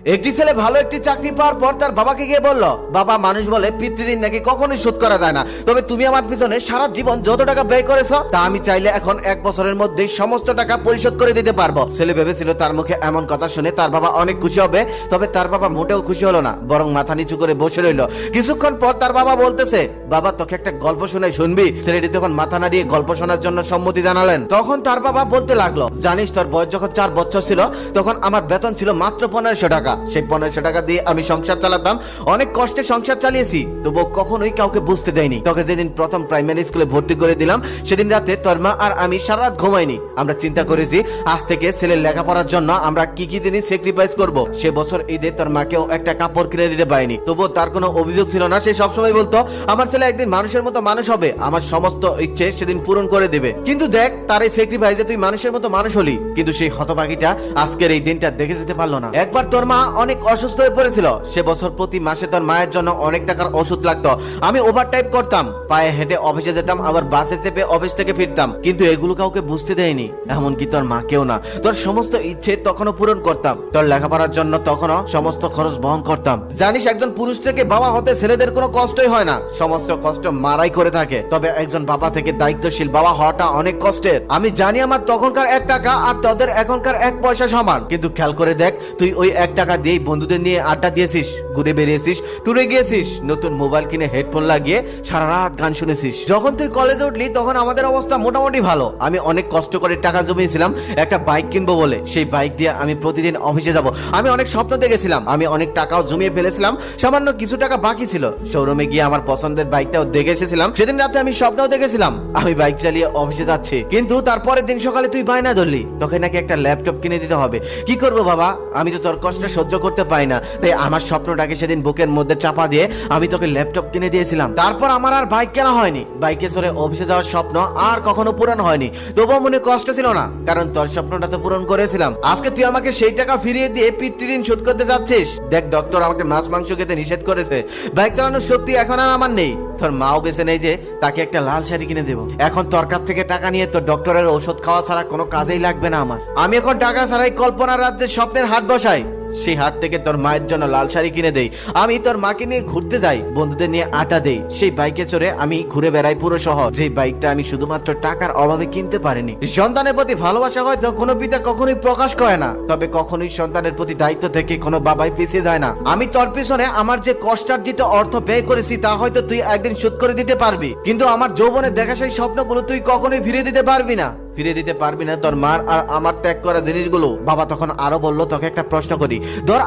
একটি ছেলে ভালো একটি চাকরি পাওয়ার পর তার বাবাকে গিয়ে বলল, বাবা, মানুষ বলে পিতৃঋণ নাকি কখনোই শোধ করা যায় না, তবে তুমি আমার পিছনে সারা জীবন যত টাকা ব্যয় করেছো তা আমি চাইলে এখন 1 বছরের মধ্যে সমস্ত টাকা পরিশোধ করে দিতে পারবো। ছেলে ভেবেছিল তার মুখে এমন কথা শুনে তার বাবা অনেক খুশি হবে, তবে তার বাবা মোটেও খুশি হলো না, বরং মাথা নিচু করে বসে রইল। কিছুক্ষণ পর তার বাবা বলতেছে, বাবা, তোকে একটা গল্প শোনাই, শুনবি? ছেলেটি তখন মাথা নাড়িয়ে গল্প শোনার জন্য সম্মতি জানালেন। তখন তার বাবা বলতে লাগলো, জানিস, তোর বয়স যখন 4 বছর ছিল তখন আমার বেতন ছিল মাত্র 1500 টাকা। সেই 1500 টাকা দিয়ে আমি সংসার চালাতাম, অনেক কষ্টে সংসার চালিয়েছি, তবুও কখনোই কাউকে বুঝতে দেয়নি। তোকে যেদিন প্রথম প্রাইমারি স্কুলে ভর্তি করে দিলাম সেদিন রাতে তোর মা আর আমি সারা রাত ঘুমাইনি। আমরা চিন্তা করেছি আজ থেকে ছেলের লেখাপড়ার জন্য আমরা কি কি জিনিস স্যাক্রিফাইস করব। সে বছর ঈদে তোর মাকেও একটা কাপড় কিনে দিতে পারিনি, তবুও তার কোনো অভিযোগ ছিল না। সে সবসময় বলতো আমার ছেলে একদিন মানুষের মতো মানুষ হবে, আমার সমস্ত ইচ্ছে সেদিন পূরণ করে দেবে। কিন্তু দেখ, তার এই স্যাক্রিফাইসে তুই মানুষের মতো মানুষ হলি, কিন্তু সেই হতভাগীটা আজকের এই দিনটা দেখে যেতে পারলো না। একবার তোর মা অনেক অসুস্থ হয়ে পড়েছিল, সে বছর প্রতি মাসে তোর মায়ের জন্য অনেক টাকার ওষুধ লাগতো। আমি ওভারটাইম করতাম, পায়ে হেঁটে অফিসে যেতাম, আবার বাসে চেপে অফিস থেকে ফিরতাম, কিন্তু এগুলো কাউকে বুঝতে দেয়নি, এমনকি তোর মাকেও না। তোর সমস্ত ইচ্ছে তখনও পূরণ করতাম, তোর লেখাপড়ার জন্য তখনও সমস্ত খরচ বহন করতাম। জানিস, একজন পুরুষ থেকে বাবা হতে ছেলেদের কোনো কষ্টই হয় না, সমস্ত কষ্ট মারাই করে থাকে, তবে একজন বাবা থেকে দায়িত্বশীল বাবা হওয়াটা অনেক কষ্টের। আমি জানি আমার তখনকার 1 টাকা আর তোদের এখনকার 1 পয়সা সমান, কিন্তু খেয়াল করে দেখ, তুই ওই 1 টাকা দিয়ে বন্ধুদের নিয়ে আড্ডা দিয়েছিস, ঘুরে বেরিয়েছিস, ট্যুরে গিয়েছিস, নতুন মোবাইল কিনে হেডফোন লাগিয়ে সারা রাত গান শুনেছিস। যখন তুই কলেজে উঠলি তখন আমাদের অবস্থা মোটামুটি ভালো। আমি অনেক কষ্ট করে টাকা জমিয়েছিলাম একটা বাইক কিনবো বলে, সেই বাইক দিয়ে আমি প্রতিদিন অফিসে যাব। আমি অনেক স্বপ্ন দেখেছিলাম, আমি অনেক টাকাও জমিয়ে ফেলেছিলাম, সামান্য কিছু টাকা বাকি ছিল। শোরুমে গিয়ে আমার পছন্দের বাইকটাও দেখে এসেছিলাম। সেদিন রাতে আমি স্বপ্নও দেখেছিলাম আমি বাইক চালিয়ে অফিসে যাচ্ছি, কিন্তু তারপরের দিন সকালে তুই বায়না ধরলি তোকে নাকি একটা ল্যাপটপ কিনে দিতে হবে। কি করবো বাবা, আমি তো তোর কষ্ট সহ্য করতে পারি না, তাই আমার স্বপ্নটাকে সেদিন বুকের মধ্যে চাপা দিয়ে আমি তোকে ল্যাপটপ কিনে দিয়েছিলাম। তারপর আমার আর বাইক কেনা হয়নি, বাইকে চড়ে অফিসে যাওয়ার স্বপ্ন আর কখনো পূরণ হয়নি, তবুও মনে কষ্ট ছিল না, কারণ তোর স্বপ্নটা তো পূরণ করেছিলাম। আজকে তুই আমাকে সেই টাকা ফিরিয়ে দিয়ে পিতৃঋণ শোধ করতে যাচ্ছিস। দেখ, ডক্টর আমাকে মাছ মাংস খেতে নিষেধ করেছে, বাইক চালানোর শক্তি এখন আর আমার নেই। তোর মাও বেঁচে নেই যে তাকে একটা লাল শাড়ি কিনে দেবো। এখন তোর কাছ থেকে টাকা নিয়ে তোর ডক্টরের ওষুধ খাওয়া ছাড়া কোনো কাজেই লাগবে না আমার। আমি এখন টাকা ছাড়াই কল্পনার রাজ্যে স্বপ্নের হাট বসাই, সেই হাট থেকে তোর মায়ের জন্য লাল শাড়ি কিনে দেই। আমি তোর মাকে নিয়ে ঘুরতে যাই, বন্ধুদের নিয়ে আড্ডা দেই, সেই বাইকে চড়ে আমি ঘুরে বেড়াই পুরো শহর, যে বাইকটা আমি শুধুমাত্র টাকার অভাবে কিনতে পারিনি। সন্তানের প্রতি ভালোবাসা হয়তো কোনো পিতা কখনোই প্রকাশ করে না, তবে কখনোই সন্তানের প্রতি দায়িত্ব থেকে কোনো বাবাই পিছিয়ে যায় না। আমি তোর পিছনে আমার যে কষ্টার্জিত অর্থ ব্যয় করেছি তা হয়তো তুই একদিন শোধ করে দিতে পারবি, কিন্তু আমার যৌবনে দেখা সেই স্বপ্নগুলো তুই কখনোই ফিরে দিতে পারবি না, ফিরে দিতে পারবি না তোর মার আর আমার ত্যাগ করা জিনিসগুলো। বাবা তখন আরো বলল, তোকে একটা প্রশ্ন করি, ধর